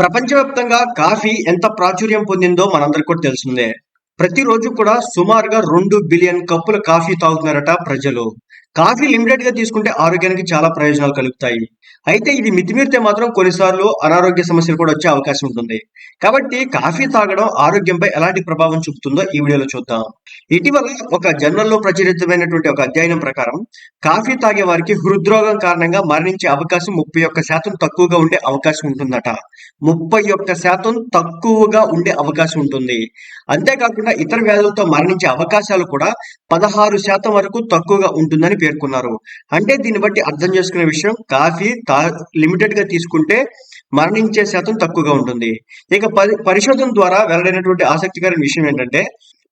ప్రపంచవ్యాప్తంగా కాఫీ ఎంత ప్రాచుర్యం పొందిందో మనందరికి కూడా తెలిసిందే. ప్రతిరోజు కూడా సుమారుగా 2 బిలియన్ కప్పుల కాఫీ తాగుతున్నారట ప్రజలు. కాఫీ లిమిటెడ్ గా తీసుకుంటే ఆరోగ్యానికి చాలా ప్రయోజనాలు కలుగుతాయి. అయితే ఇది మితిమీరితే మాత్రం కొన్నిసార్లు అనారోగ్య సమస్యలు కూడా వచ్చే అవకాశం ఉంటుంది. కాబట్టి కాఫీ తాగడం ఆరోగ్యంపై ఎలాంటి ప్రభావం చూపుతుందో ఈ వీడియోలో చూద్దాం. ఇటీవల ఒక జర్నల్లో ప్రచురితమైనటువంటి ఒక అధ్యయనం ప్రకారం కాఫీ తాగే వారికి హృద్రోగం కారణంగా మరణించే అవకాశం 31% తక్కువగా ఉండే అవకాశం ఉంటుందట. 31% తక్కువగా ఉండే అవకాశం ఉంటుంది. అంతేకాకుండా ఇతర వ్యాధులతో మరణించే అవకాశాలు కూడా 16% వరకు తక్కువగా ఉంటుందని పేర్కొన్నారు. అంటే దీన్ని బట్టి అర్థం చేసుకునే విషయం కాఫీ లిమిటెడ్ గా తీసుకుంటే మరణించే శాతం తక్కువగా ఉంటుంది. ఇక పరిశోధన ద్వారా వెల్లడైనటువంటి ఆసక్తికరమైన విషయం ఏంటంటే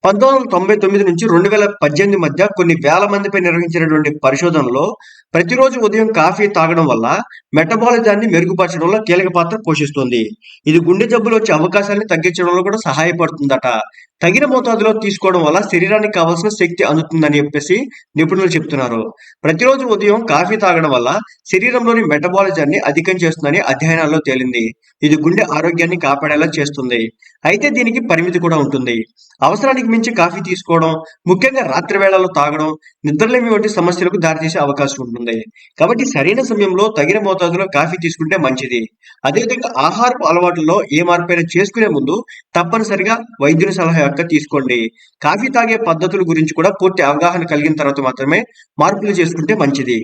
1999 నుంచి 2018 మధ్య కొన్ని వేల మందిపై నిర్వహించినటువంటి పరిశోధనలో ప్రతిరోజు ఉదయం కాఫీ తాగడం వల్ల మెటబాలిజాన్ని మెరుగుపరచడంలో కీలక పాత్ర పోషిస్తుంది. ఇది గుండె జబ్బులు వచ్చే అవకాశాన్ని తగ్గించడంలో కూడా సహాయపడుతుందట. తగిన మోతాదులో తీసుకోవడం వల్ల శరీరానికి కావాల్సిన శక్తి అందుతుందని చెప్పేసి నిపుణులు చెప్తున్నారు. ప్రతిరోజు ఉదయం కాఫీ తాగడం వల్ల శరీరంలోని మెటబాలిజాన్ని అధికం చేస్తుందని అధ్యయనాల్లో తేలింది. ఇది గుండె ఆరోగ్యాన్ని కాపాడేలా చేస్తుంది. అయితే దీనికి పరిమితి కూడా ఉంటుంది. అవసరానికి మించి కాఫీ తీసుకోవడం, ముఖ్యంగా రాత్రి వేళల్లో తాగడం, నిద్రలేమి వంటి సమస్యలకు దారితీసే అవకాశం ఉంటుంది. కాబట్టి సరైన సమయంలో తగిన మోతాదులో కాఫీ తీసుకుంటే మంచిది. అదేవిధంగా ఆహారపు అలవాట్లలో ఏ మార్పైనా చేసుకునే ముందు తప్పనిసరిగా వైద్యుని సలహా తీసుకోండి. కాఫీ తాగే పద్ధతుల గురించి కూడా పూర్తి అవగాహన కలిగిన తర్వాత మాత్రమే మార్పులు చేసుకుంటే మంచిది.